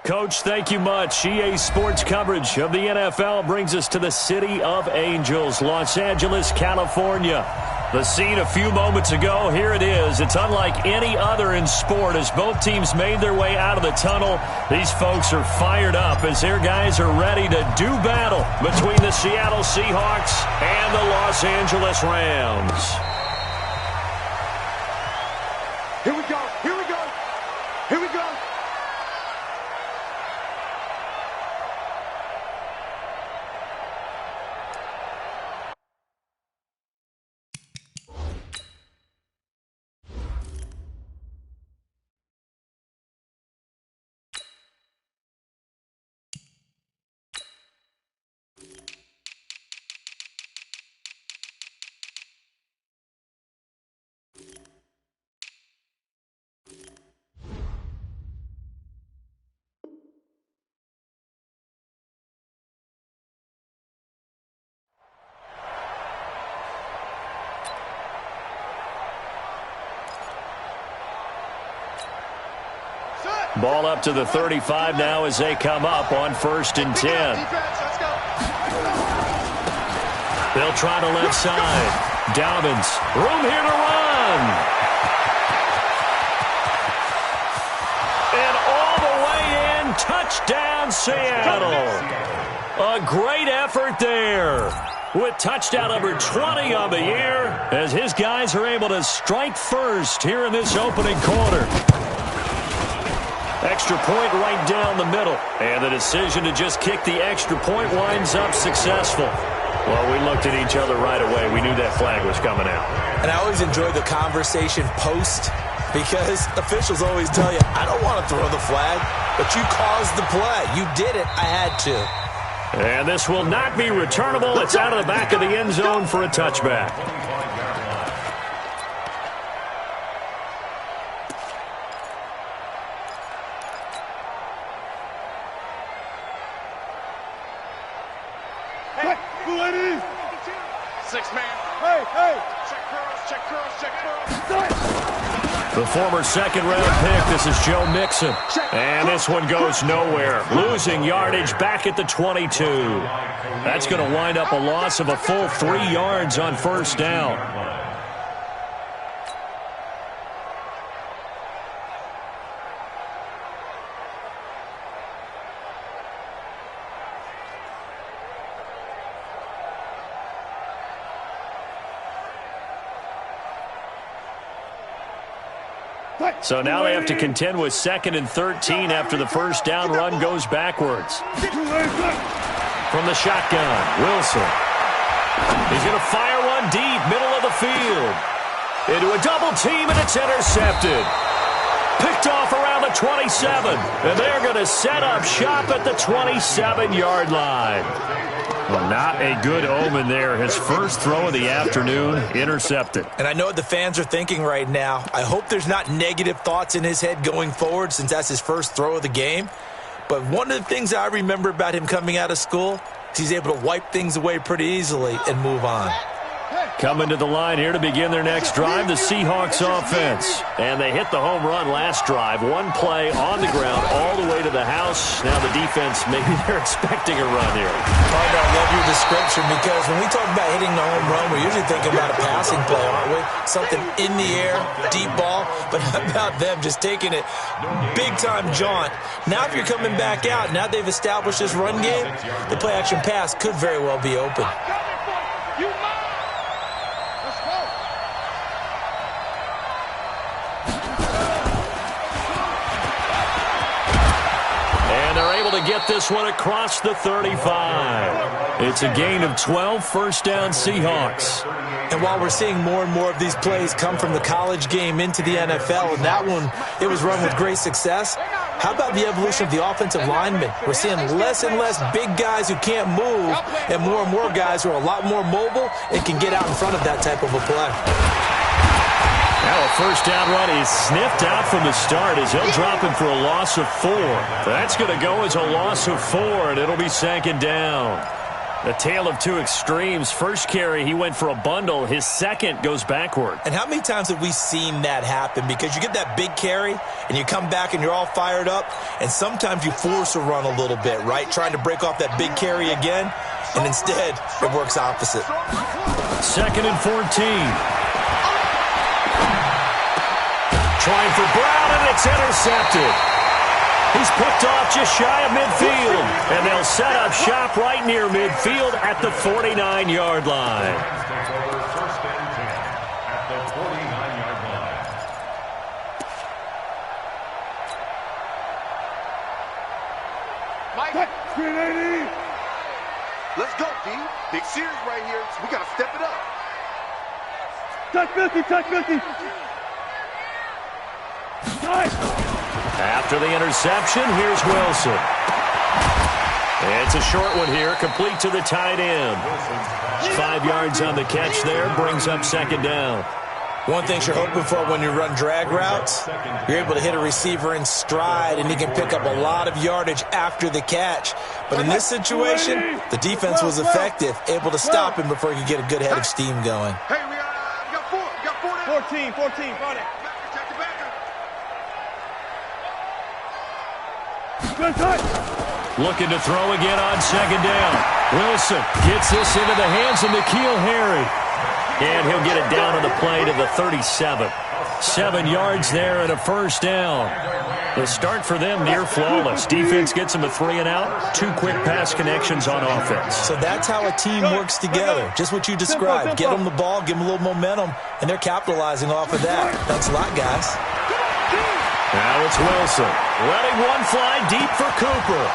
Coach, thank you much. EA Sports coverage of the NFL brings us to the City of Angels, Los Angeles, California. The scene a few moments ago, here it is. It's unlike any other in sport as both teams made their way out of the tunnel. These folks are fired up as their guys are ready to do battle between the Seattle Seahawks and the Los Angeles Rams. Here we go, here we go, here we go. Ball up to the 35 now as they come up on 1st and 10. They'll try to left side. Dobbins, room here to run. And all the way in, touchdown Seattle. A great effort there with touchdown number 20 on the year as his guys are able to strike first here in this opening quarter. Extra point right down the middle. And the decision to just kick the extra point winds up successful. Well, we looked at each other right away. We knew that flag was coming out. And I always enjoy the conversation post because officials always tell you, I don't want to throw the flag, but you caused the play. You did it. I had to. And this will not be returnable. It's out of the back of the end zone for a touchback. The former second-round pick, this is Joe Mixon. And this one goes nowhere. Losing yardage back at the 22. That's going to wind up a loss of a full 3 yards on 1st down. So now they have to contend with 2nd and 13 after the 1st down run goes backwards. From the shotgun, Wilson. He's going to fire one deep, middle of the field. Into a double team, and it's intercepted. Picked off around the 27. And they're going to set up shop at the 27-yard line. Well, not a good omen there. His first throw of the afternoon intercepted. And I know what the fans are thinking right now. I hope there's not negative thoughts in his head going forward since that's his first throw of the game. But one of the things I remember about him coming out of school is he's able to wipe things away pretty easily and move on. Coming to the line here to begin their next drive, the Seahawks offense. And they hit the home run last drive. One play on the ground all the way to the house. Now the defense, maybe they're expecting a run here. Partner, I love your description because when we talk about hitting the home run, we're usually thinking about a passing play, aren't we? Something in the air, deep ball. But how about them just taking it big-time jaunt? Now if you're coming back out, now they've established this run game, the play-action pass could very well be open. To get this one across the 35. It's a gain of 12, 1st down Seahawks. And while we're seeing more and more of these plays come from the college game into the NFL, and that one, it was run with great success, how about the evolution of the offensive linemen? We're seeing less and less big guys who can't move and more guys who are a lot more mobile and can get out in front of that type of a play. Now a 1st down run is sniffed out from the start as he'll drop him for a loss of 4. That's going to go as a loss of 4, and it'll be 2nd down. A tale of two extremes. First carry, he went for a bundle. His second goes backward. And how many times have we seen that happen? Because you get that big carry, and you come back and you're all fired up, and sometimes you force a run a little bit, right? Trying to break off that big carry again, and instead it works opposite. 2nd and 14. Trying for Brown, and it's intercepted. He's picked off just shy of midfield, and they'll set up shop right near midfield at the 49-yard line. Let's go, D. Big series right here. So we got to step it up. Touch 50, touch 50. After the interception, here's Wilson. It's a short one here, complete to the tight end. 5 yards on the catch there, brings up 2nd down. One thing you're hoping for when you run drag routes, you're able to hit a receiver in stride, and he can pick up a lot of yardage after the catch. But in this situation, the defense was effective, able to stop him before he could get a good head of steam going. Hey, we got 4. We got 4 now. 14, 14, got it. Check the back. Good touch. Looking to throw again on 2nd down. Wilson gets this into the hands of N'Keal Harry. And he'll get it down on the play to the 37. 7 yards there and a first down. The start for them near flawless. Defense gets them a 3 and out. 2 quick pass connections on offense. So that's how a team works together. Just what you described. Get them the ball, give them a little momentum, and they're capitalizing off of that. Thanks a lot, guys. Now it's Wilson. Letting one fly deep for Cooper.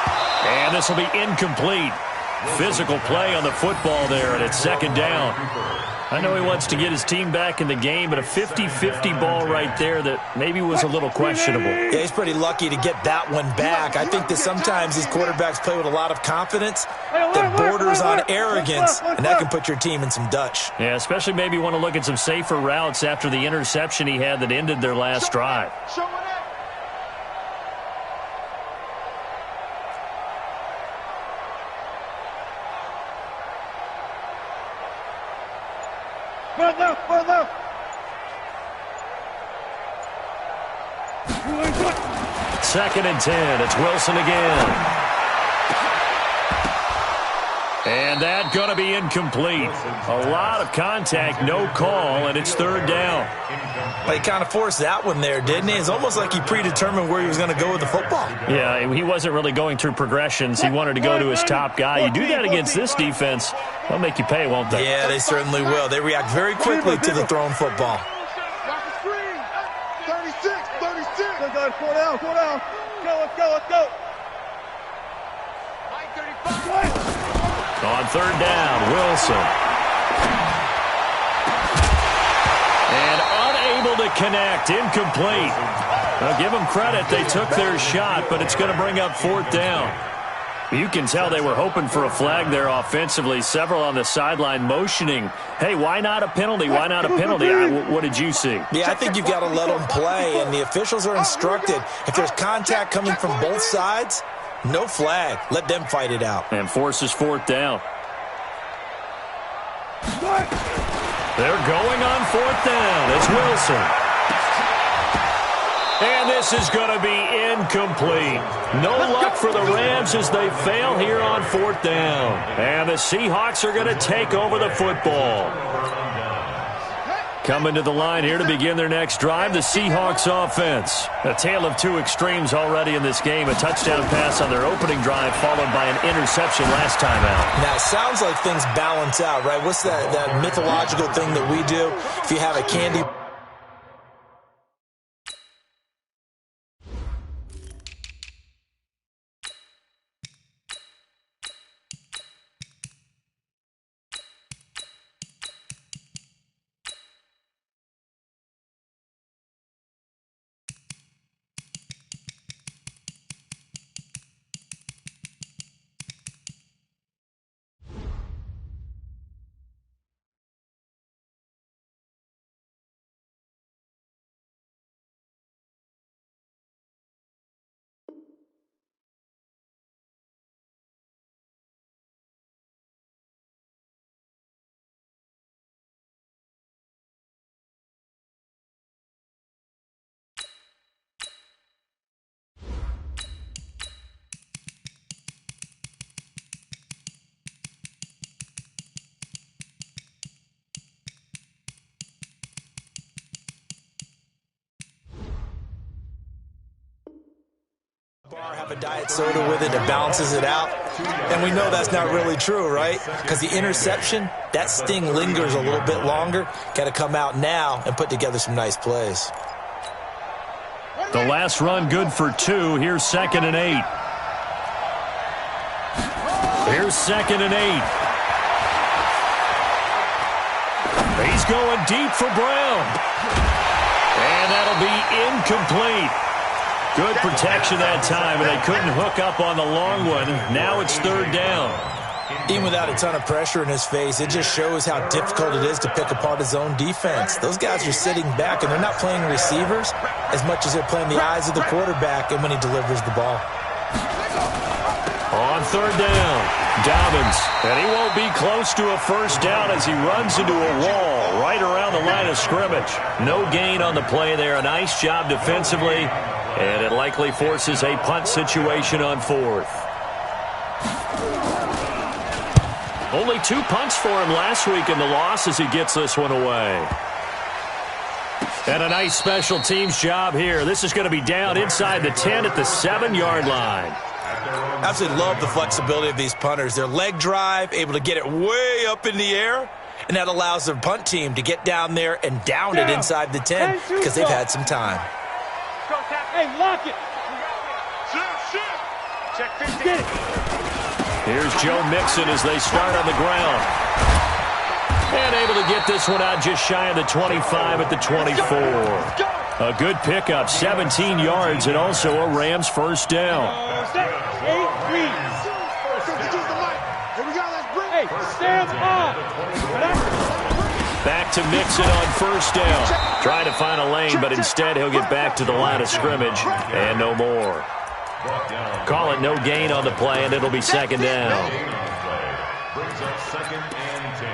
And this will be incomplete. Physical play on the football there, and it's 2nd down. I know he wants to get his team back in the game, but a 50-50 ball right there that maybe was a little questionable. Yeah, he's pretty lucky to get that one back. I think that sometimes these quarterbacks play with a lot of confidence that borders on arrogance, and that can put your team in some Dutch. Yeah, especially maybe want to look at some safer routes after the interception he had that ended their last drive. Show it up. Far left. 2nd and 10. It's Wilson again. And that going to be incomplete. A lot of contact, no call, and it's 3rd down. But he kind of forced that one there, didn't he? It's almost like he predetermined where he was going to go with the football. Yeah, he wasn't really going through progressions. He wanted to go to his top guy. You do that against this defense, they'll make you pay, won't they? Yeah, they certainly will. They react very quickly to the thrown football. Watch the screen. 36. Good, guys. Go down. Let's go. Mike 35. On 3rd down, Wilson. And unable to connect, incomplete. Now give them credit, they took their shot, but it's going to bring up 4th down. You can tell they were hoping for a flag there offensively. Several on the sideline motioning, hey, why not a penalty? Why not a penalty? What did you see? Yeah, I think you've got to let them play, and the officials are instructed. If there's contact coming from both sides, no flag. Let them fight it out. And forces 4th down. They're going on 4th down. It's Wilson. And this is going to be incomplete. No luck for the Rams as they fail here on 4th down. And the Seahawks are going to take over the football. Coming to the line here to begin their next drive, the Seahawks offense. A tale of two extremes already in this game. A touchdown pass on their opening drive followed by an interception last time out. Now, it sounds like things balance out, right? What's that mythological thing that we do? If you have a candy diet soda with it, it balances it out. And we know that's not really true, right? Because the interception, that sting lingers a little bit longer. Got to come out now and put together some nice plays. The last run good for 2. Here's 2nd and 8. Here's 2nd and 8. He's going deep for Brown. And that'll be incomplete. Good protection that time, and they couldn't hook up on the long one. Now it's 3rd down. Even without a ton of pressure in his face, it just shows how difficult it is to pick apart his own defense. Those guys are sitting back, and they're not playing receivers as much as they're playing the eyes of the quarterback and when he delivers the ball. On 3rd down, Dobbins, and he won't be close to a first down as he runs into a wall right around the line of scrimmage. No gain on the play there. A nice job defensively, and it likely forces a punt situation on 4th. Only 2 punts for him last week in the loss as he gets this one away. And a nice special teams job here. This is going to be down inside the 10 at the 7-yard line. Absolutely love the flexibility of these punters. Their leg drive, able to get it way up in the air, and that allows their punt team to get down there and down it inside the 10 because they've had some time. Hey, lock it. Check 15. Here's Joe Mixon as they start on the ground. And able to get this one out just shy of the 25 at the 24. A good pickup, 17 yards, and also a Rams first down. Back to Mixon on first down. Trying to find a lane, but instead he'll get back to the line of scrimmage and no more. Call it no gain on the play, and it'll be 2nd down. Brings up 2nd and 10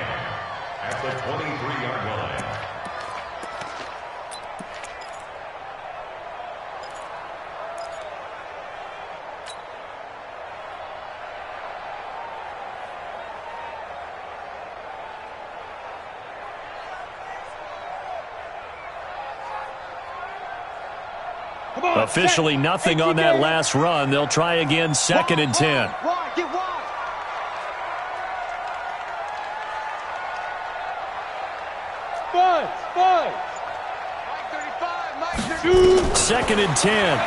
at the 23-yard line. Officially nothing on that last run. They'll try again, 2nd and 10. Second and 10.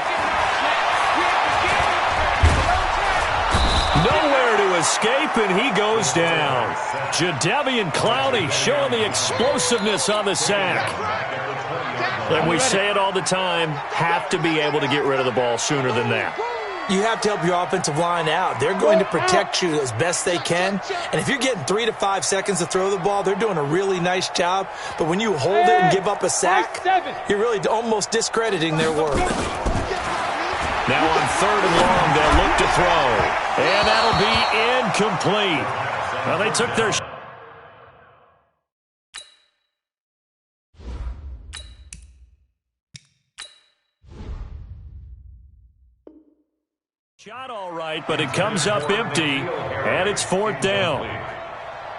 Nowhere to escape, and he goes down. Jadeveon Clowney showing the explosiveness on the sack. And we say it all the time, have to be able to get rid of the ball sooner than that. You have to help your offensive line out. They're going to protect you as best they can. And if you're getting 3 to 5 seconds to throw the ball, they're doing a really nice job. But when you hold it and give up a sack, you're really almost discrediting their work. Now on 3rd and long, they'll look to throw. And that'll be incomplete. Well, they took their shot all right, but it comes up empty, and it's 4th down.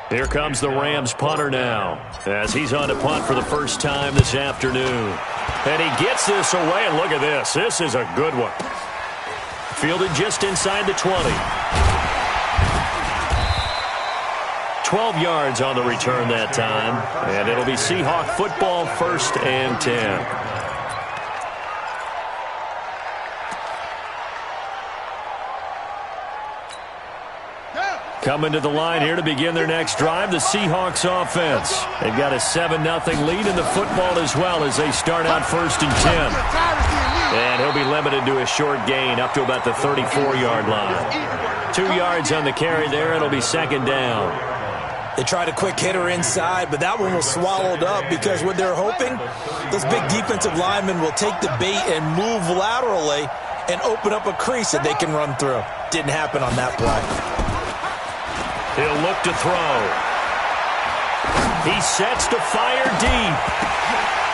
Here comes the Rams punter now, as he's on to punt for the first time this afternoon. And he gets this away, and look at this. This is a good one. Fielded just inside the 20. 12 yards on the return that time, and it'll be Seahawk football, 1st and 10. Coming to the line here to begin their next drive, the Seahawks offense. They've got a 7-0 lead in the football as well as they start out 1st and 10. And he'll be limited to a short gain up to about the 34-yard line. 2 yards on the carry there. It'll be 2nd down. They tried a quick hitter inside, but that one was swallowed up because what they're hoping, those big defensive linemen will take the bait and move laterally and open up a crease that they can run through. Didn't happen on that play. He'll look to throw. He sets to fire deep.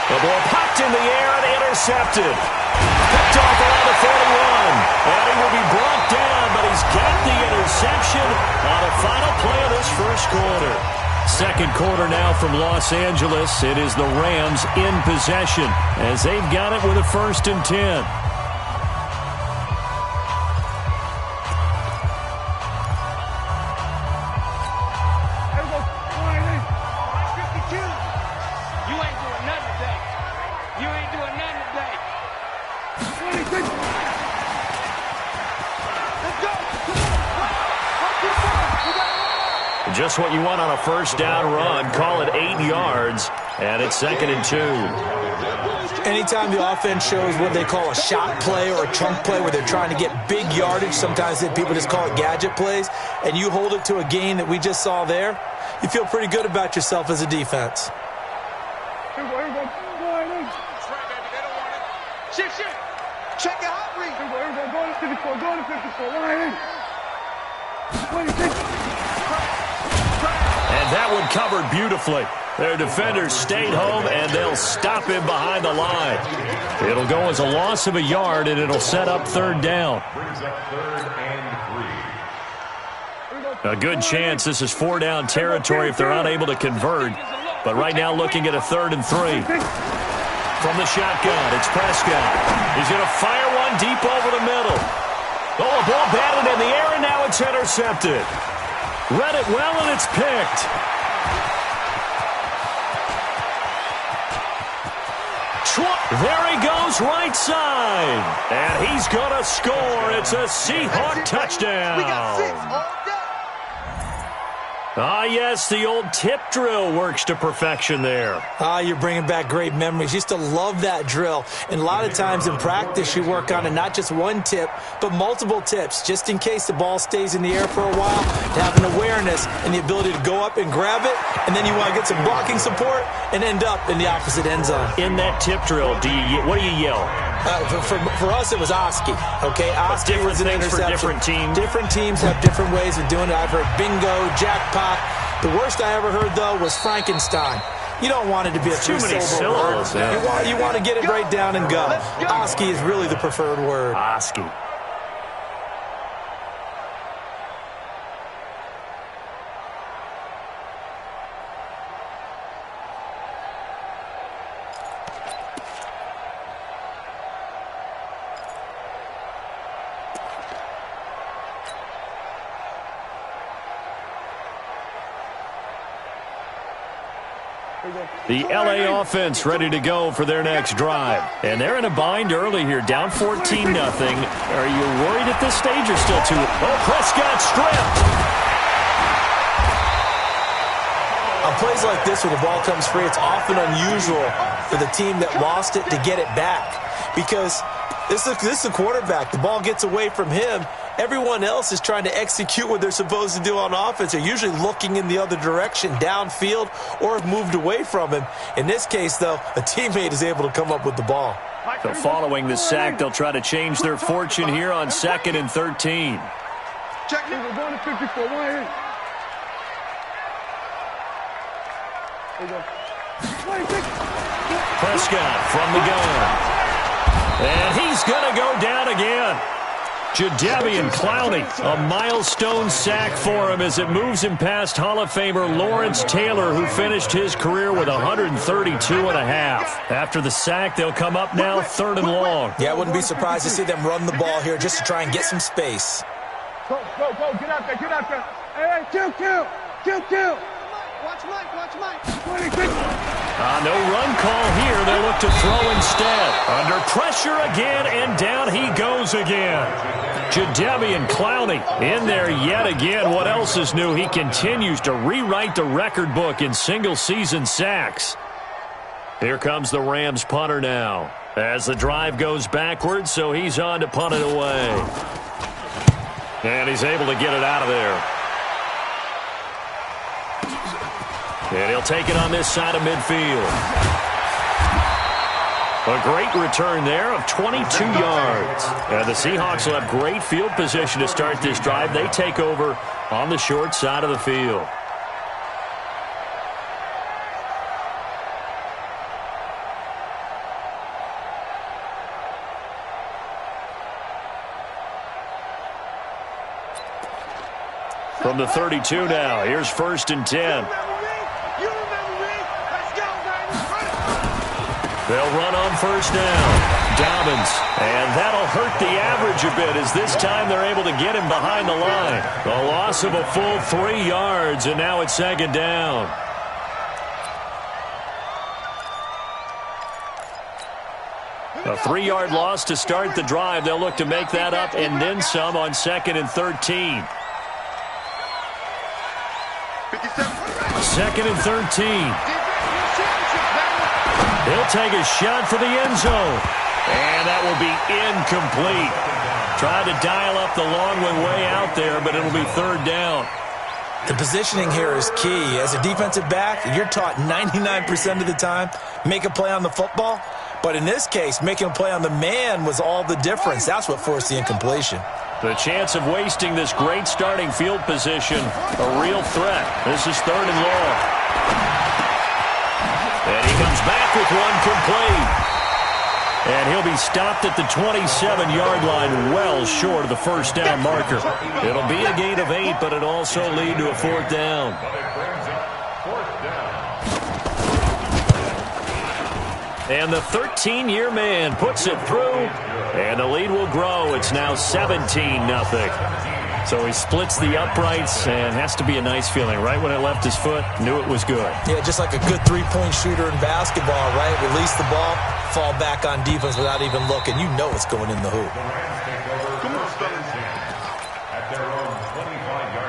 The ball popped in the air and intercepted. Picked off around the 41. And he will be brought down, but he's got the interception on the final play of this first quarter. 2nd quarter now from Los Angeles. It is the Rams in possession as they've got it with a 1st and 10. Just what you want on a first down run. Call it 8 yards, and it's 2nd and 2. Anytime the offense shows what they call a shot play or a chunk play where they're trying to get big yardage, sometimes people just call it gadget plays, and you hold it to a gain that we just saw there, you feel pretty good about yourself as a defense. Shift. Check your hot read. Go to 54. Go to 54. Line in. 26. And that one covered beautifully. Their defenders stayed home, and they'll stop him behind the line. It'll go as a loss of a yard, and it'll set up 3rd down. Brings up 3rd and 3. A good chance this is 4-down territory if they're unable to convert. But right now looking at a 3rd and 3. From the shotgun, it's Prescott. He's going to fire one deep over the middle. Oh, a ball batted in the air, and now it's intercepted. Read it well, and it's picked. There he goes, right side. And he's going to score. It's a Seahawk touchdown. We got 6 all day. Ah, yes, the old tip drill works to perfection there. Ah, you're bringing back great memories. Used to love that drill. And a lot of times in practice, you work on it, not just one tip, but multiple tips, just in case the ball stays in the air for a while, to have an awareness and the ability to go up and grab it, and then you want to get some blocking support and end up in the opposite end zone. In that tip drill, what do you yell? For us, it was Oski. Okay, Oski was an interception. Different teams. Different teams have different ways of doing it. I've heard bingo, jackpot. The worst I ever heard, though, was Frankenstein. You don't want it to be a too many syllables. Word. Yeah. You want to get it right down and go. Oski is really the preferred word. Oski. The LA offense ready to go for their next drive. And they're in a bind early here, down 14-0. Are you worried at this stage or still too? Oh, Prescott stripped. On plays like this where the ball comes free, it's often unusual for the team that lost it to get it back. Because this is a quarterback. The ball gets away from him. Everyone else is trying to execute what they're supposed to do on offense. They're usually looking in the other direction, downfield, or have moved away from him. In this case, though, a teammate is able to come up with the ball. So following the sack, they'll try to change their fortune here on 2nd and 13. Check it. We're going to 54. Line in. Prescott from the gun. And he's going to go down again. Jadeveon Clowney, a milestone sack for him as it moves him past Hall of Famer Lawrence Taylor, who finished his career with 132.5. After the sack, they'll come up now 3rd and long. Yeah, I wouldn't be surprised to see them run the ball here just to try and get some space. Go. Get out there. Hey, kill. Watch Mike. 26. No run call here. They look to throw instead. Under pressure again, and down he goes again. Jadeveon Clowney in there yet again. What else is new? He continues to rewrite the record book in single-season sacks. Here comes the Rams punter now. As the drive goes backwards, so he's on to punt it away. And he's able to get it out of there. And he'll take it on this side of midfield. A great return there of 22 yards. And the Seahawks will have great field position to start this drive. They take over on the short side of the field. From the 32 now, here's 1st and 10. They'll run on 1st down. Dobbins. And that'll hurt the average a bit as this time they're able to get him behind the line. A loss of a full 3 yards, and now it's 2nd down. A 3-yard loss to start the drive. They'll look to make that up and then some on 2nd and 13. Second and 13. He'll take a shot for the end zone. And that will be incomplete. Tried to dial up the long way out there, but it'll be third down. The positioning here is key. As a defensive back, you're taught 99% of the time, make a play on the football. But in this case, making a play on the man was all the difference. That's what forced the incompletion. The chance of wasting this great starting field position, a real threat. This is third and long. And he comes back with one complete. And he'll be stopped at the 27-yard line, well short of the first down marker. It'll be a gain of 8, but it'll also lead to a fourth down. And the 13-year man puts it through, and the lead will grow. It's now 17-0. So he splits the uprights, and has to be a nice feeling. Right when it left his foot, knew it was good. Yeah, just like a good three-point shooter in basketball, right? Release the ball, fall back on defense without even looking. You know it's going in the hoop. At their own 25-yard line.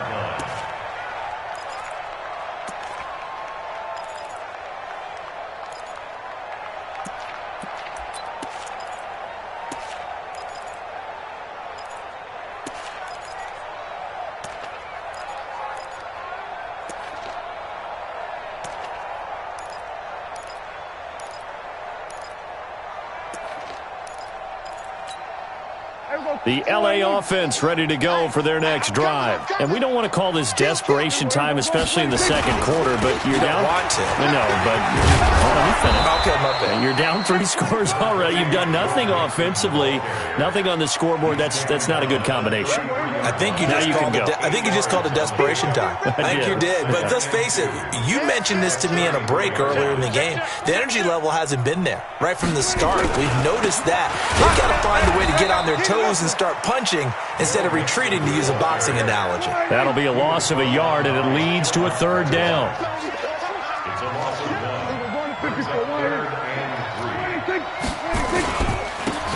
The L.A. offense ready to go for their next drive. And we don't want to call this desperation time, especially in the second quarter, but you're down. Want to. I know, but let me finish. Okay, my bad. You're down 3 scores already. You've done nothing offensively, nothing on the scoreboard. That's not a good combination. I think you just called it desperation time. I think you did. But let's face it, you mentioned this to me in a break earlier in the game. The energy level hasn't been there right from the start. We've noticed that. They've got to find a way to get on their toes and start punching instead of retreating, to use a boxing analogy. That'll be a loss of a yard, and it leads to a third down. It's a loss of 1. Third and 3.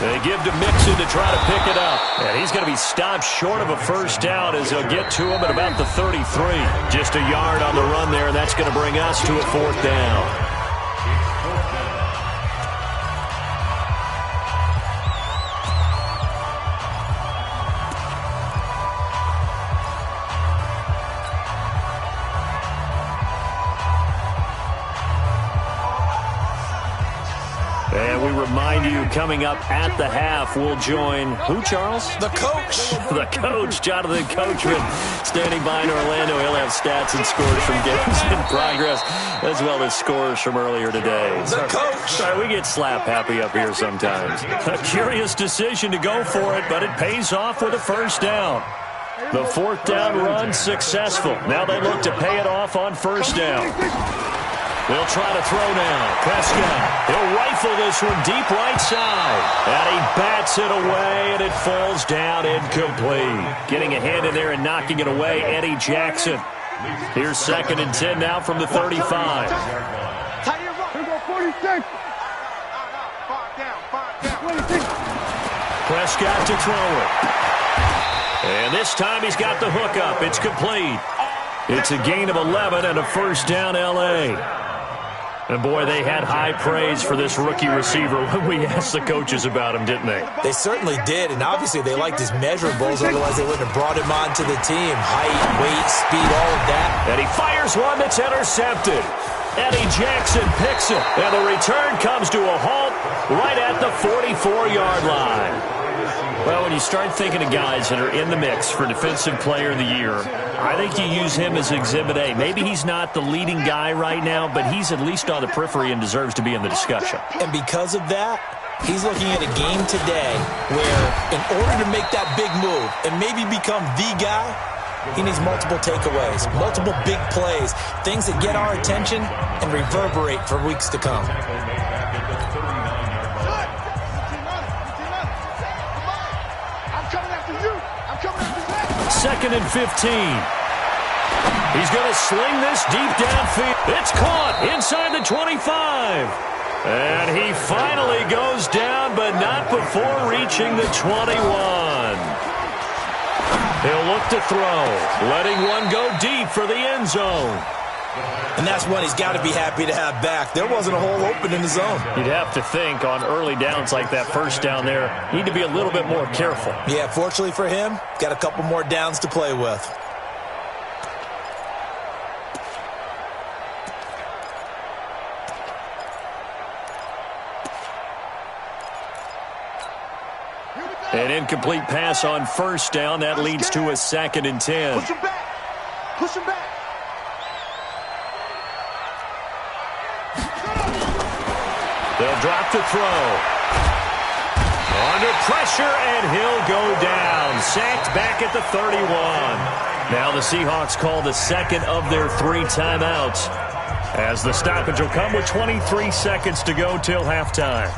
They give to Mixon to try to pick it up. And he's going to be stopped short of a first down as they'll get to him at about the 33. Just a yard on the run there, and that's going to bring us to a fourth down. And we remind you, coming up at the half, we'll join who, Charles? The coach. The coach, Jonathan Coachman, standing by in Orlando. He'll have stats and scores from games in progress, as well as scores from earlier today. The coach. Sorry, we get slap happy up here sometimes. A curious decision to go for it, but it pays off with a first down. The fourth down run successful. Now they look to pay it off on first down. They'll try to throw now. Prescott, he'll rifle this one deep right side. And he bats it away, and it falls down incomplete. Getting a hand in there and knocking it away, Eddie Jackson. Here's second and 10 now from the 35. Prescott to throw it. And this time he's got the hook up. It's complete. It's a gain of 11 and a first down, L.A. And, boy, they had high praise for this rookie receiver when we asked the coaches about him, didn't they? They certainly did, and obviously they liked his measurables, otherwise they wouldn't have brought him onto the team. Height, weight, speed, all of that. And he fires one that's intercepted. Eddie Jackson picks it, and the return comes to a halt right at the 44-yard line. Well, when you start thinking of guys that are in the mix for Defensive Player of the Year, I think you use him as Exhibit A. Maybe he's not the leading guy right now, but he's at least on the periphery and deserves to be in the discussion. And because of that, he's looking at a game today where in order to make that big move and maybe become the guy, he needs multiple takeaways, multiple big plays, things that get our attention and reverberate for weeks to come. Second and 15. He's going to sling this deep downfield. It's caught inside the 25. And he finally goes down, but not before reaching the 21. He'll look to throw, letting one go deep for the end zone. And that's one he's got to be happy to have back. There wasn't a hole open in the zone. You'd have to think on early downs like that first down there, need to be a little bit more careful. Yeah, fortunately for him, got a couple more downs to play with. An incomplete pass on first down. That leads to a 2nd and 10. Push him back. Push him back. They'll drop to throw. Under pressure, and he'll go down. Sacked back at the 31. Now the Seahawks call the second of their 3 timeouts, as the stoppage will come with 23 seconds to go till halftime.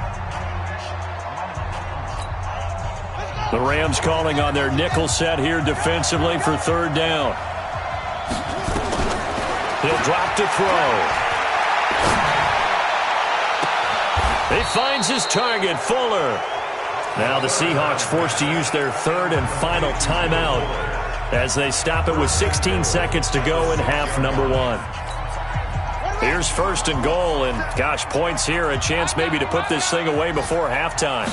The Rams calling on their nickel set here defensively for 3rd down. He'll drop to throw. He finds his target, Fuller. Now the Seahawks forced to use their 3rd and final timeout as they stop it with 16 seconds to go in half number 1. Here's 1st and goal, and gosh, points here, a chance maybe to put this thing away before halftime.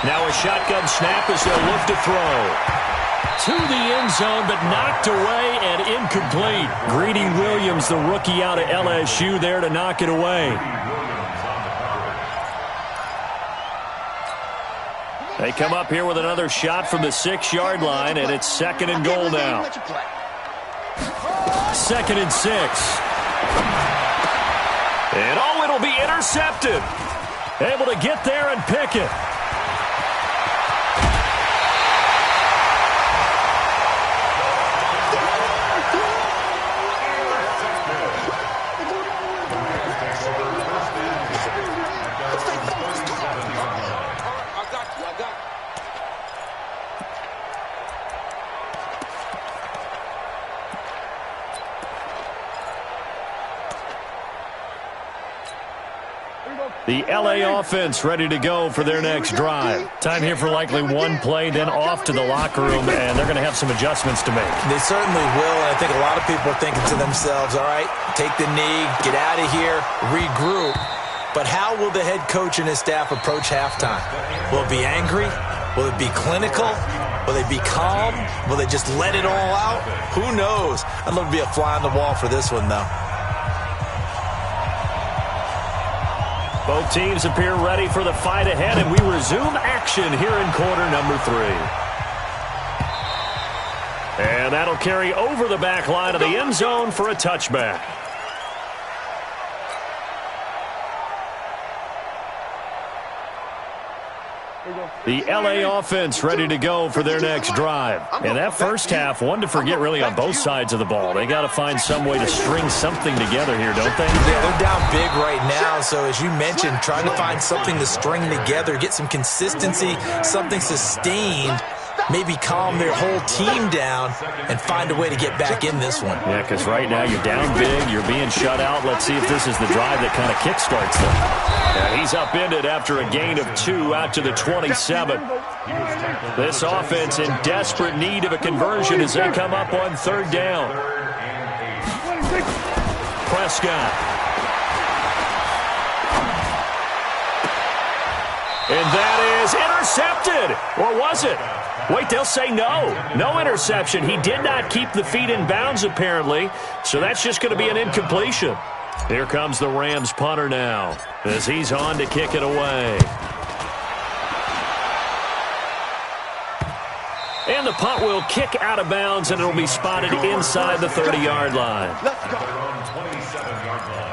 Now a shotgun snap as they'll look to throw. To the end zone, but knocked away and incomplete. Greedy Williams, the rookie out of LSU, there to knock it away. They come up here with another shot from the 6-yard line, and it's 2nd and goal now. 2nd and 6. And oh, it'll be intercepted. Able to get there and pick it. The LA offense ready to go for their next drive. Time here for likely one play, then off to the locker room, and they're going to have some adjustments to make. They certainly will, and I think a lot of people are thinking to themselves, all right, take the knee, get out of here, regroup. But how will the head coach and his staff approach halftime? Will it be angry? Will it be clinical? Will they be calm? Will they just let it all out? Who knows? I'd love to be a fly on the wall for this one, though. Both teams appear ready for the fight ahead, and we resume action here in quarter number 3. And that'll carry over the back line of the end zone for a touchback. The LA offense ready to go for their next drive. And that first half, one to forget really on both sides of the ball. They got to find some way to string something together here, don't they? Yeah, they're down big right now. So as you mentioned, trying to find something to string together, get some consistency, something sustained, maybe calm their whole team down and find a way to get back in this one. Yeah, because right now you're down big, you're being shut out. Let's see if this is the drive that kind of kickstarts them. And he's upended after a gain of 2 out to the 27. This offense in desperate need of a conversion as they come up on 3rd down. Prescott. And that is intercepted. Or was it? Wait, they'll say no. No interception. He did not keep the feet in bounds, apparently. So that's just going to be an incompletion. Here comes the Rams punter now as he's on to kick it away. And the punt will kick out of bounds, and it'll be spotted inside the 30-yard line. Let's go. 27-yard line.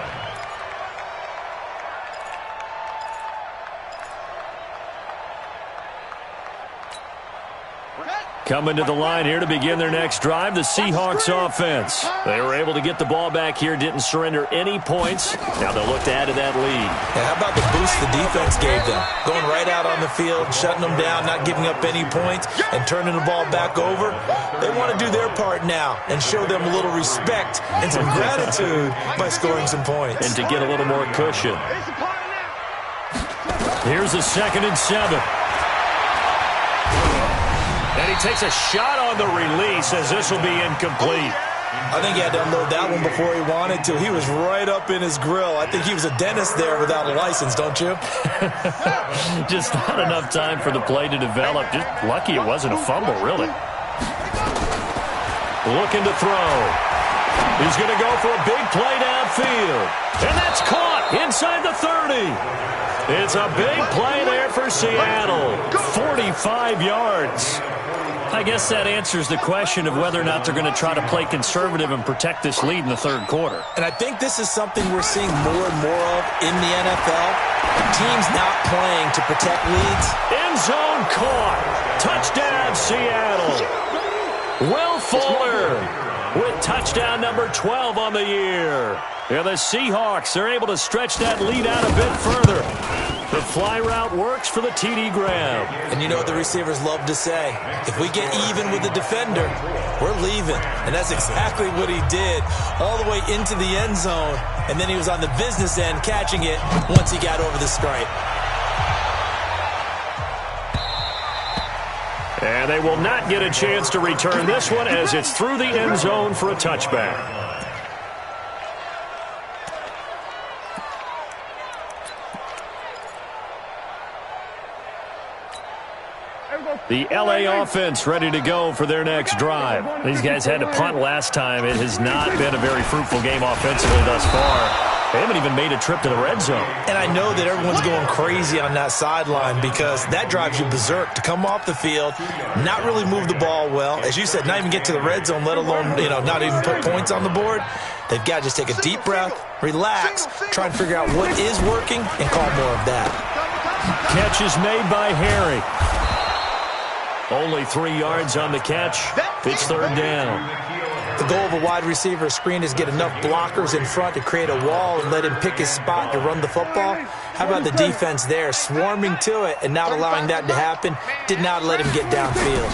Coming to the line here to begin their next drive, the Seahawks offense. They were able to get the ball back here, didn't surrender any points. Now they'll look to add to that lead. Yeah, how about the boost the defense gave them? Going right out on the field, shutting them down, not giving up any points, and turning the ball back over. They want to do their part now and show them a little respect and some gratitude by scoring some points. And to get a little more cushion. Here's a 2nd and 7. And he takes a shot on the release as this will be incomplete. I think he had to unload that one before he wanted to. He was right up in his grill. I think he was a dentist there without a license, don't you? Just not enough time for the play to develop. Just lucky it wasn't a fumble, really. Looking to throw. He's going to go for a big play downfield. And that's caught inside the 30. It's a big play there for Seattle. 45 yards. I guess that answers the question of whether or not they're going to try to play conservative and protect this lead in the third quarter. And I think this is something we're seeing more and more of in the NFL. Teams not playing to protect leads. End zone caught. Touchdown, Seattle. Will Fuller with touchdown number 12 on the year. Yeah, the Seahawks are able to stretch that lead out a bit further. The fly route works for the TD grab. And you know what the receivers love to say? If we get even with the defender, we're leaving. And that's exactly what he did all the way into the end zone. And then he was on the business end catching it once he got over the stripe. And they will not get a chance to return this one as it's through the end zone for a touchback. The LA offense ready to go for their next drive. These guys had to punt last time. It has not been a very fruitful game offensively thus far. They haven't even made a trip to the red zone. And I know that everyone's going crazy on that sideline because that drives you berserk to come off the field, not really move the ball well. As you said, not even get to the red zone, let alone, not even put points on the board. They've got to just take a deep breath, relax, try and figure out what is working, and call more of that. Catch is made by Harry. Only 3 yards on the catch. It's third down. The goal of a wide receiver screen is get enough blockers in front to create a wall and let him pick his spot to run the football. How about the defense there, swarming to it and not allowing that to happen? Did not let him get downfield.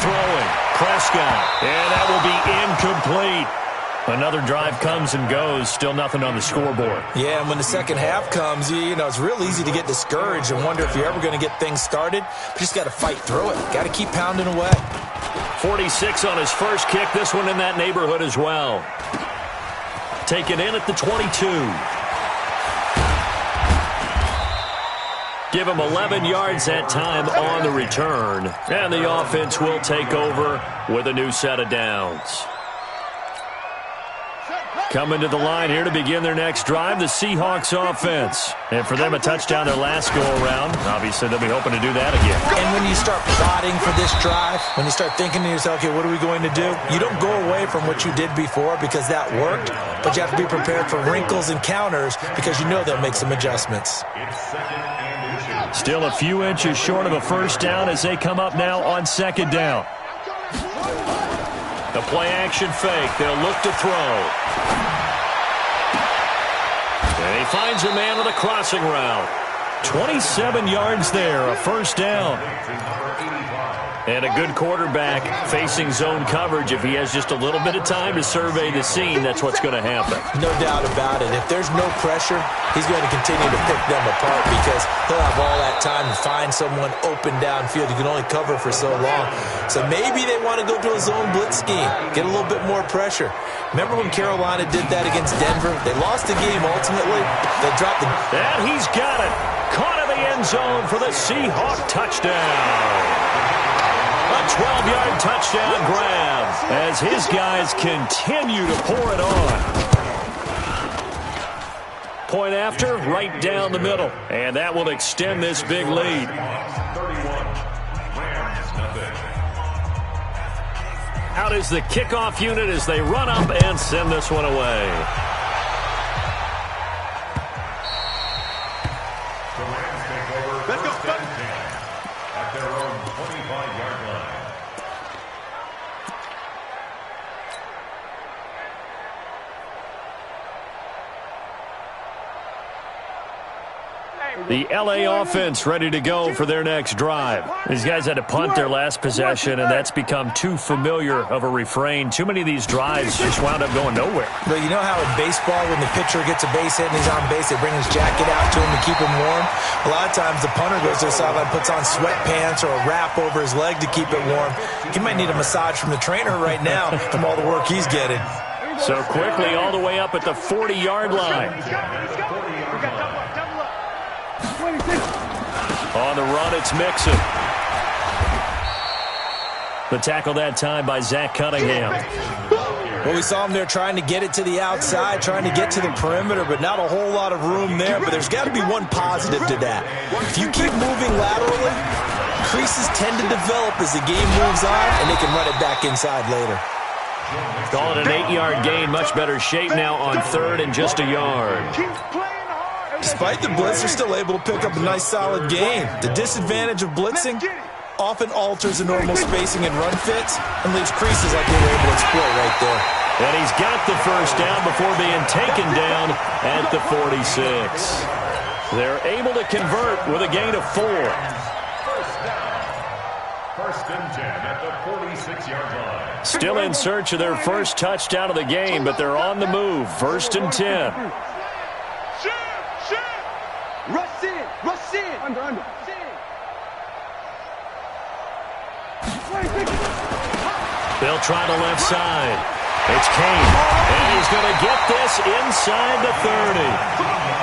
Throwing, Prescott, and that will be incomplete. Another drive comes and goes, still nothing on the scoreboard. Yeah, and when the second half comes, it's real easy to get discouraged and wonder if you're ever going to get things started. But you just got to fight through it. Got to keep pounding away. 46 on his first kick. This one in that neighborhood as well. Taken in at the 22. Give him 11 yards that time on the return. And the offense will take over with a new set of downs. Coming to the line here to begin their next drive, the Seahawks offense. And for them, a touchdown their last go-around. Obviously, they'll be hoping to do that again. And when you start plotting for this drive, when you start thinking to yourself, okay, what are we going to do? You don't go away from what you did before because that worked, but you have to be prepared for wrinkles and counters because you know they'll make some adjustments. Still a few inches short of a first down as they come up now on second down. The play-action fake. They'll look to throw. And he finds a man on a crossing route. 27 yards there, a first down. And a good quarterback facing zone coverage. If he has just a little bit of time to survey the scene, that's what's going to happen. No doubt about it. If there's no pressure, he's going to continue to pick them apart because he'll have all that time to find someone open downfield. You can only cover for so long. So maybe they want to go to a zone blitz scheme, get a little bit more pressure. Remember when Carolina did that against Denver? They lost the game ultimately. They dropped the... And he's got it. Caught in the end zone for the Seahawk touchdown. A 12-yard touchdown grab as his guys continue to pour it on. Point after, right down the middle. And that will extend this big lead. 31. Rams, nothing. Out is the kickoff unit as they run up and send this one away. The Rams take over first and 10 at their own 25-yard line. The L.A. offense ready to go for their next drive. These guys had to punt their last possession, and that's become too familiar of a refrain. Too many of these drives just wound up going nowhere. But you know how in baseball, when the pitcher gets a base hit and he's on base, they bring his jacket out to him to keep him warm? A lot of times the punter goes to the sideline, puts on sweatpants or a wrap over his leg to keep it warm. He might need a massage from the trainer right now from all the work he's getting. So quickly all the way up at the 40-yard line. On the run, it's Mixon. The tackle that time by Zach Cunningham. Well, we saw him there trying to get it to the outside, trying to get to the perimeter, but not a whole lot of room there. But there's got to be one positive to that. If you keep moving laterally, creases tend to develop as the game moves on, and they can run it back inside later. Call it an 8-yard gain. Much better shape now on third and just a yard. Despite the blitz, they're still able to pick up a nice solid gain. The disadvantage of blitzing often alters the normal spacing and run fits and leaves creases like they were able to exploit right there. And he's got the first down before being taken down at the 46. They're able to convert with a gain of 4. First and 10 at the 46-yard line. Still in search of their first touchdown of the game, but they're on the move. First and 10. Rush in. Rush in. Under. They'll try the left side. It's Kane. And he's going to get this inside the 30.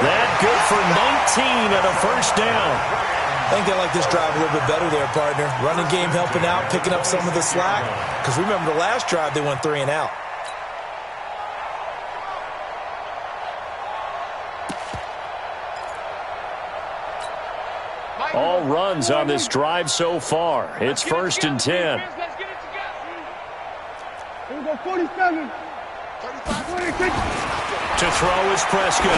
That good for 19 and a first down. I think they like this drive a little bit better there, partner. Running game helping out, picking up some of the slack. Because remember the last drive, they went 3 and out. All runs on this drive so far. It's first and 10. Here we go, 47. To throw is Prescott.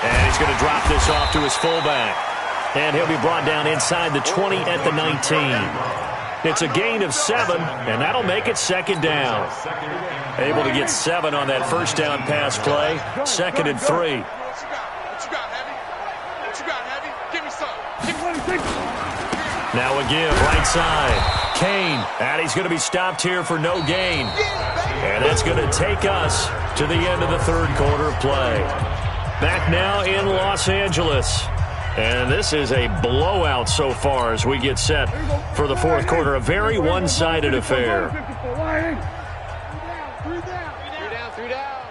And he's going to drop this off to his fullback. And he'll be brought down inside the 20 at the 19. It's a gain of 7, and that'll make it second down. Able to get 7 on that first down pass play. Second and 3. Now a give, right side. Kane, and he's going to be stopped here for no gain. And that's going to take us to the end of the third quarter of play. Back now in Los Angeles. And this is a blowout so far as we get set for the fourth quarter. A very one-sided affair. 3 down.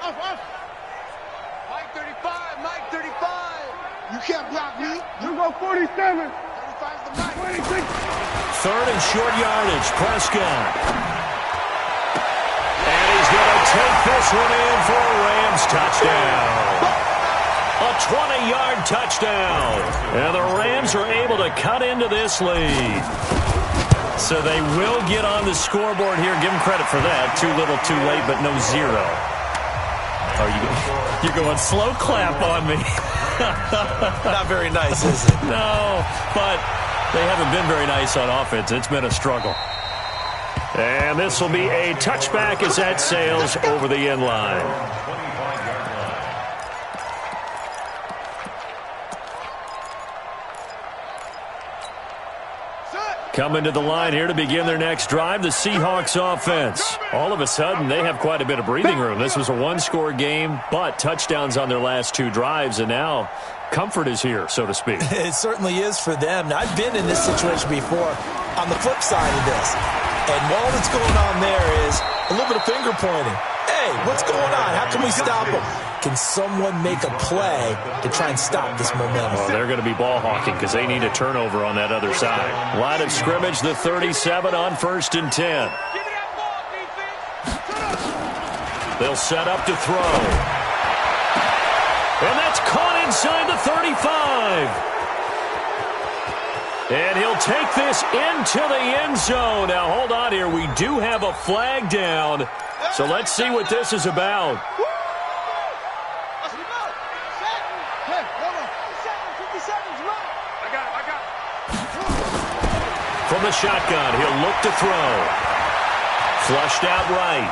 Off. Mike 35, Mike 35. You can't block me. You go 47. 35's the Mike. 26. Third and short yardage, Prescott. And he's going to take this one in for a Rams touchdown. A 20-yard touchdown. And the Rams are able to cut into this lead. So they will get on the scoreboard here. Give them credit for that. Too little, too late, but no 0. Oh, you're going slow clap on me. Not very nice, is it? No, but they haven't been very nice on offense. It's been a struggle. And this will be a touchback as that sails over the end line. Coming to the line here to begin their next drive, the Seahawks offense. All of a sudden, they have quite a bit of breathing room. This was a one-score game, but touchdowns on their last 2 drives, and now comfort is here, so to speak. It certainly is for them. Now, I've been in this situation before on the flip side of this. And all that's going on there is a little bit of finger pointing. Hey, what's going on? How can we stop them? Can someone make a play to try and stop this momentum? Well, they're going to be ball hawking because they need a turnover on that other side. Line of scrimmage, the 37 on first and 10. They'll set up to throw. And that's caught inside the 35. And he'll take this into the end zone. Now, hold on here. We do have a flag down. So let's see what this is about. From the shotgun, he'll look to throw. Flushed out right.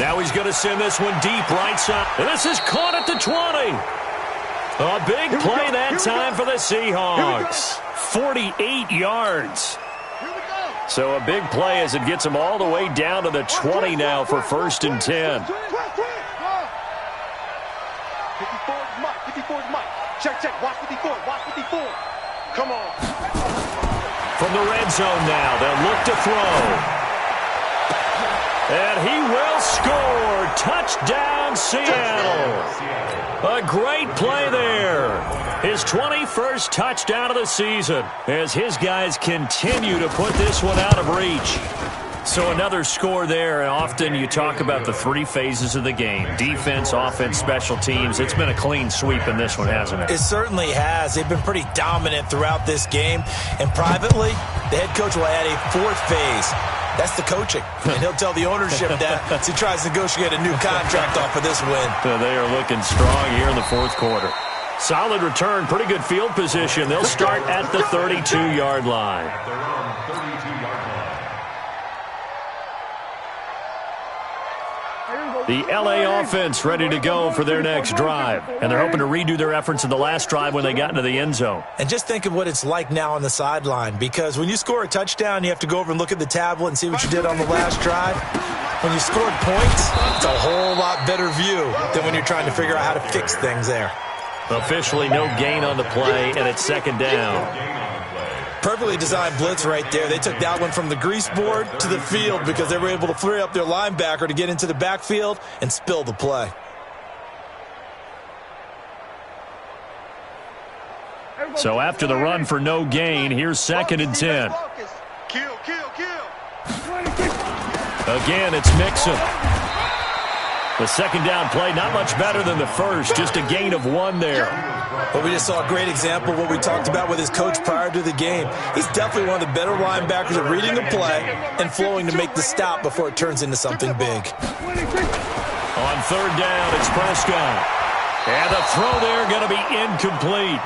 Now he's going to send this one deep right side. And this is caught at the 20. A big play that time for the Seahawks. 48 yards. So a big play as it gets them all the way down to the 20 now for 1st and 10. 54's Mike. 54's Mike. Check. Watch 54. Watch 54. Come on. From the red zone now, they'll look to throw. And he will score. Touchdown, Seattle. A great play there. His 21st touchdown of the season as his guys continue to put this one out of reach. So another score there, and often you talk about the 3 phases of the game. Defense, offense, special teams. It's been a clean sweep in this one, hasn't it? It certainly has. They've been pretty dominant throughout this game. And privately, the head coach will add a 4th phase. That's the coaching. And he'll tell the ownership that as he tries to negotiate a new contract off of this win. So they are looking strong here in the 4th quarter. Solid return, pretty good field position. They'll start at the 32-yard line. The L.A. offense ready to go for their next drive. And they're hoping to redo their efforts in the last drive when they got into the end zone. And just think of what it's like now on the sideline, because when you score a touchdown, you have to go over and look at the tablet and see what you did on the last drive. When you scored points, it's a whole lot better view than when you're trying to figure out how to fix things there. Officially no gain on the play, and it's 2nd down. Perfectly designed blitz right there. They took that one from the grease board to the field because they were able to free up their linebacker to get into the backfield and spill the play. So after the run for no gain, here's 2nd and 10. Kill. Again, it's Mixon. The 2nd down play, not much better than the first, just a gain of 1 there. But we just saw a great example of what we talked about with his coach prior to the game. He's definitely one of the better linebackers at reading the play and flowing to make the stop before it turns into something big. On 3rd down, it's Prescott. And the throw there going to be incomplete.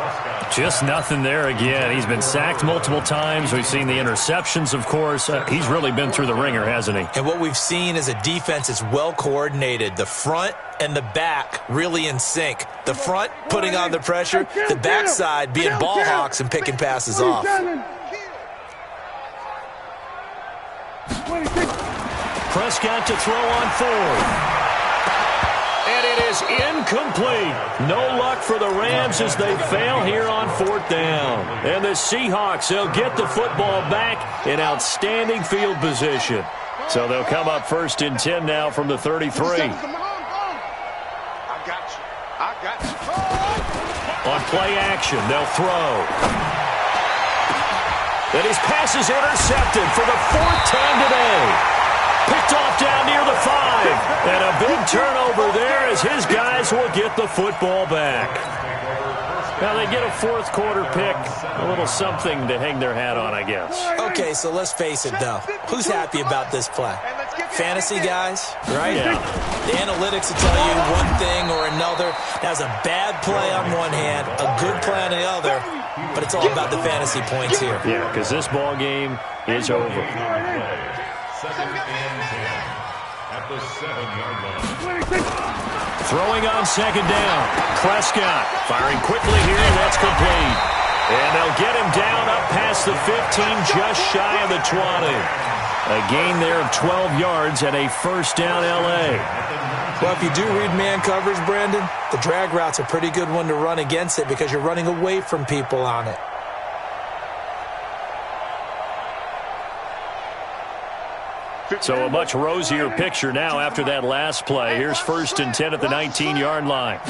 Just nothing there again. He's been sacked multiple times. We've seen the interceptions, of course. He's really been through the ringer, hasn't he? And what we've seen is a defense that's well coordinated. The front and the back really in sync. The front putting on the pressure, the backside being ball hawks and picking passes off. Prescott to throw on 4th. And it is incomplete. No luck for the Rams as they fail here on 4th down. And the Seahawks, they'll get the football back in outstanding field position. So they'll come up 1st and 10 now from the 33. I got you. On play action, they'll throw. And his pass is intercepted for the 4th time today. Picked off down near the 5. And a big turnover there as his guys will get the football back. Now they get a 4th quarter pick. A little something to hang their hat on, I guess. Okay, so let's face it, though. Who's happy about this play? Fantasy guys, right? Yeah. The analytics will tell you one thing or another. That was a bad play on one hand, a good play on the other, but it's all about the fantasy points here. Yeah, because this ball game is over. 2nd and 10 at the 7-yard line. Throwing on 2nd down. Prescott firing quickly here, and that's complete. And they'll get him down up past the 15, just shy of the 20. A gain there of 12 yards and a 1st down L.A. Well, if you do read man coverage, Brandon, the drag route's a pretty good one to run against it because you're running away from people on it. So a much rosier picture now after that last play. Here's 1st and 10 at the 19-yard line.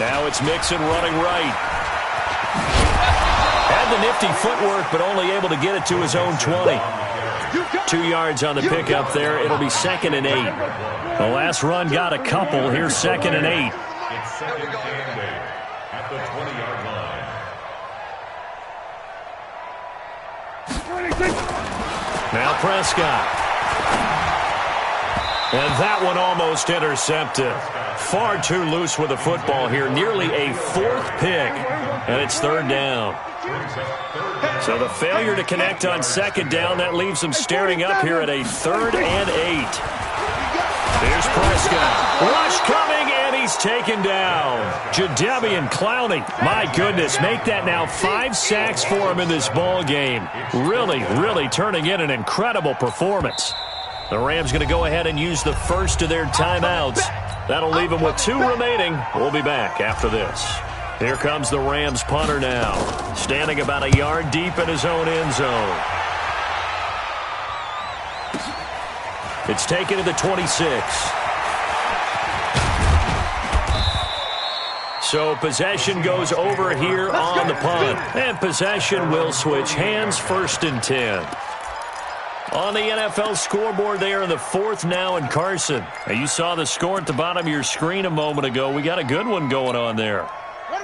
Now it's Mixon running right. Had the nifty footwork, but only able to get it to his own 20. 2 yards on the pickup there. It'll be 2nd and 8. The last run got a couple. Here's 2nd and 8. It's 2nd and 8 at the 20-yard line. Now Prescott. And that one almost intercepted. Far too loose with the football here. Nearly a 4th pick. And it's 3rd down. So the failure to connect on 2nd down, that leaves them staring up here at a 3rd and 8. Here's Prescott. Rush coming, And he's taken down. Jadeveon Clowney, my goodness, make that now 5 sacks for him in this ball game. Really turning in an incredible performance. The Rams going to go ahead and use the first of their timeouts. That'll leave them with 2 remaining. We'll be back after this. Here comes the Rams punter now, standing about a yard deep in his own end zone. It's taken to the 26. So possession goes over here on the punt. And possession will switch hands, 1st and 10. On the NFL scoreboard there in the 4th now in Carson. Now you saw the score at the bottom of your screen a moment ago. We got a good one going on there.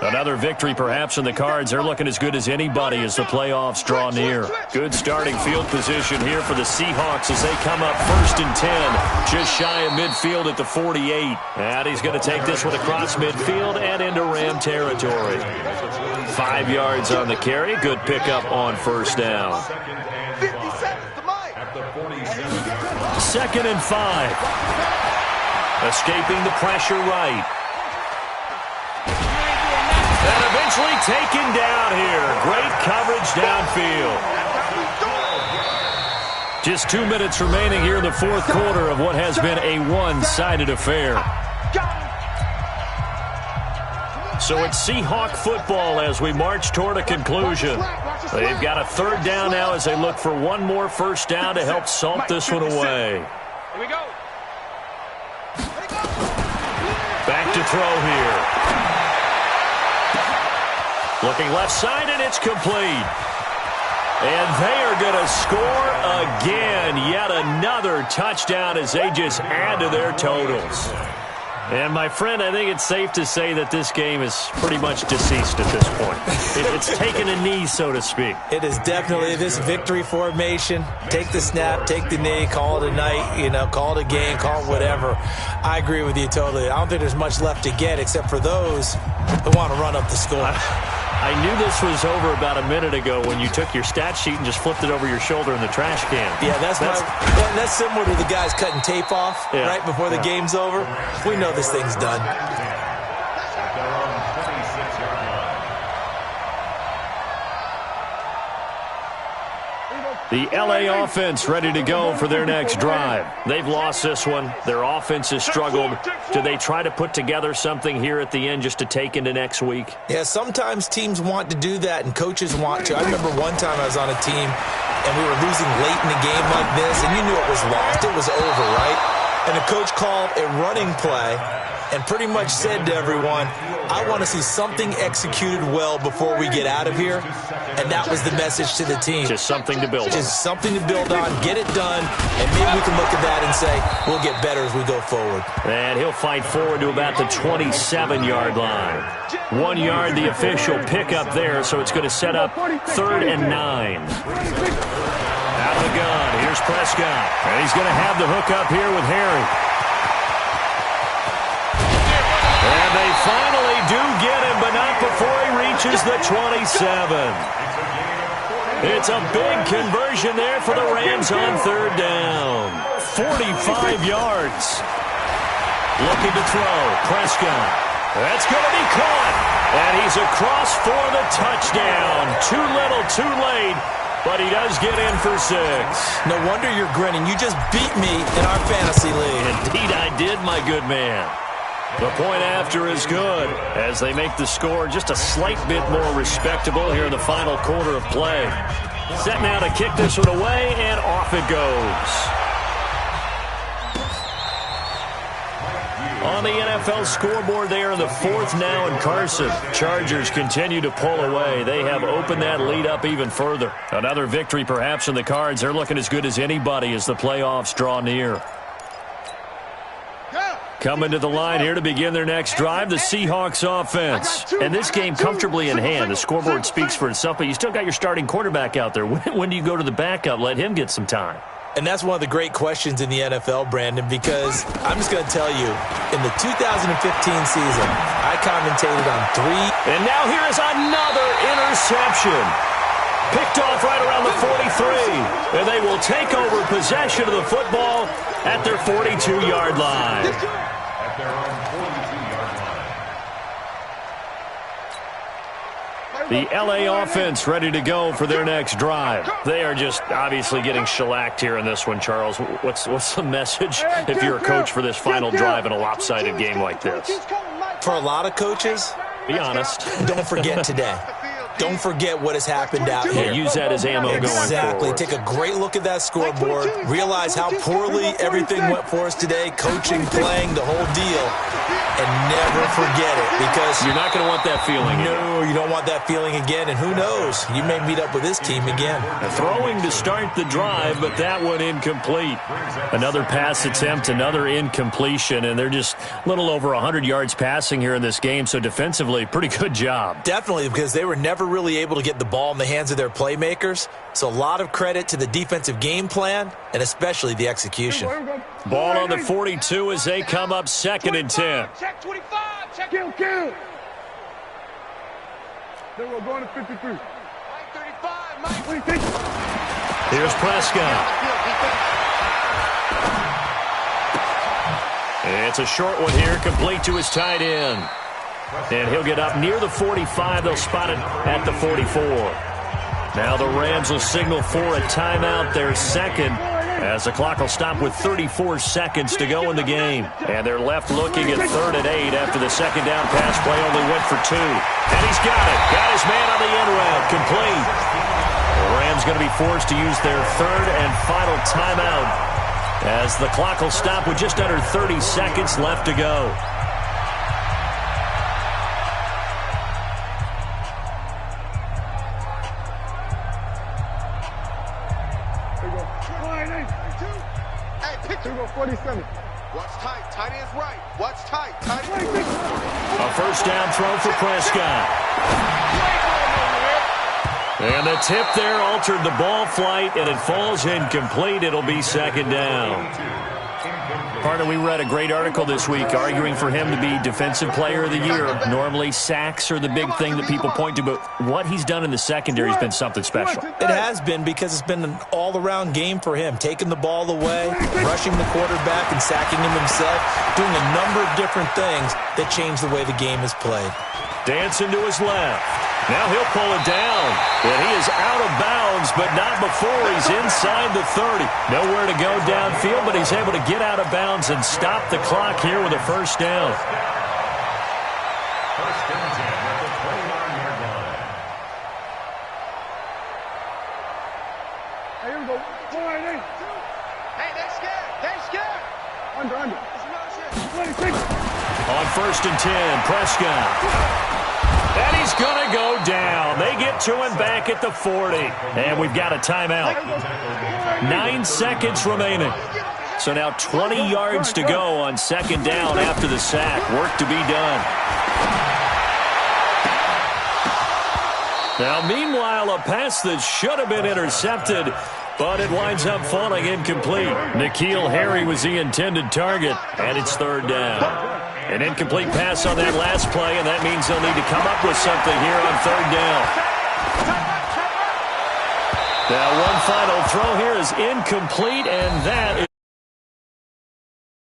Another victory perhaps in the cards. They're looking as good as anybody as the playoffs draw near. Good starting field position here for the Seahawks as they come up 1st and 10. Just shy of midfield at the 48. And he's going to take this one across midfield and into Ram territory. 5 yards on the carry. Good pickup on 1st down. 2nd and 5. Escaping the pressure right. And eventually taken down here. Great coverage downfield. Just 2 minutes remaining here in the 4th quarter of what has been a one-sided affair. So it's Seahawk football as we march toward a conclusion. They've got a 3rd down now as they look for one more 1st down to help salt this one away. Here we go. Back to throw here. Looking left side, and it's complete. And they are going to score again. Yet another touchdown as they just add to their totals. And, my friend, I think it's safe to say that this game is pretty much deceased at this point. It's taken a knee, so to speak. It is definitely this victory formation. Take the snap, take the knee, call it a night, call it a game, call it whatever. I agree with you totally. I don't think there's much left to get except for those who want to run up the score. I knew this was over about a minute ago when you took your stat sheet and just flipped it over your shoulder in the trash can. Yeah, that's similar to the guys cutting tape off right before the game's over. We know this thing's done. The LA offense ready to go for their next drive. They've lost this one. Their offense has struggled. Do they try to put together something here at the end just to take into next week? Yeah, sometimes teams want to do that and coaches want to. I remember one time I was on a team and we were losing late in the game like this and you knew it was lost. It was over, right? And the coach called a running play and pretty much said to everyone, I want to see something executed well before we get out of here. And that was the message to the team. Just something to build on. Just something to build on, get it done, and maybe we can look at that and say, we'll get better as we go forward. And he'll fight forward to about the 27-yard line. 1 yard, the official pickup there, so it's going to set up 3rd and 9. Out of the gun, here's Prescott. And he's going to have the hook up here with Harry. And they finally do get him, but not before he reaches the 27. It's a big conversion there for the Rams on 3rd down. 45 yards. Looking to throw. Prescott. That's going to be caught. And he's across for the touchdown. Too little, too late. But he does get in for 6. No wonder you're grinning. You just beat me in our fantasy league. Indeed I did, my good man. The point after is good as they make the score just a slight bit more respectable here in the final quarter of play. Set now to kick this one away, and off it goes. On the NFL scoreboard there in the 4th now in Carson. Chargers continue to pull away. They have opened that lead up even further. Another victory perhaps in the cards. They're looking as good as anybody as the playoffs draw near. Coming to the line here to begin their next drive, the Seahawks offense. And this game comfortably in hand. The scoreboard speaks for itself, but you still got your starting quarterback out there. When do you go to the backup? Let him get some time. And that's one of the great questions in the NFL, Brandon, because I'm just going to tell you, in the 2015 season, I commentated on 3. And now here is another interception. Picked off right around the 43. And they will take over possession of the football at their 42-yard line. The LA offense ready to go for their next drive. They are just obviously getting shellacked here in this one, Charles. What's the message if you're a coach for this final drive in a lopsided game like this? For a lot of coaches, be honest. Don't forget today. Don't forget what has happened out here. Yeah, use that as ammo going forward. Exactly. Take a great look at that scoreboard. Realize how poorly everything went for us today. Coaching, playing, the whole deal. And never forget it, because you're not going to want that feeling again. No, you don't want that feeling again. And who knows? You may meet up with this team again. Throwing to start the drive, but that one incomplete. Another pass attempt, another incompletion, and they're just a little over 100 yards passing here in this game. So defensively, pretty good job. Definitely, because they were never really able to get the ball in the hands of their playmakers. So a lot of credit to the defensive game plan and especially the execution. Ball on the 42 as they come up 2nd and 10. Check 25. Check. Kill. Then we're going to 53. Mike 35. Mike. Here's Prescott. It's a short one here, complete to his tight end. And he'll get up near the 45. They'll spot it at the 44. Now the Rams will signal for a timeout, their second, as the clock will stop with 34 seconds to go in the game. And they're left looking at 3rd and 8 after the second down pass play only went for 2. And he's got it. Got his man on the end route. Complete. The Rams going to be forced to use their 3rd and final timeout as the clock will stop with just under 30 seconds left to go. Here we go, 47. Watch tight. Tight end's right. Watch tight. Tight end. A first down throw for Prescott. And the tip there altered the ball flight, and it falls incomplete. It'll be 2nd down. Partner, we read a great article this week arguing for him to be Defensive Player of the Year. Normally, sacks are the big thing that people point to, but what he's done in the secondary has been something special. It has been, because it's been an all-around game for him. Taking the ball away, rushing the quarterback, and sacking him himself. Doing a number of different things that change the way the game is played. Dancing to his left. Now he'll pull it down. And he is out of bounds, but not before he's inside the 30. Nowhere to go downfield, but he's able to get out of bounds and stop the clock here with a first down. First and 10 at the 29-yard line. Hey, here we go. 48. Hey, they scared. They scared. Under. 26. On 1st and 10, Prescott. And he's going to go down. They get to him back at the 40. And we've got a timeout. 9 seconds remaining. So now 20 yards to go on 2nd down after the sack. Work to be done. Now, meanwhile, a pass that should have been intercepted, but it winds up falling incomplete. N'Keal Harry was the intended target, and it's 3rd down. An incomplete pass on that last play, and that means they'll need to come up with something here on 3rd down. Now, one final throw here is incomplete, and that is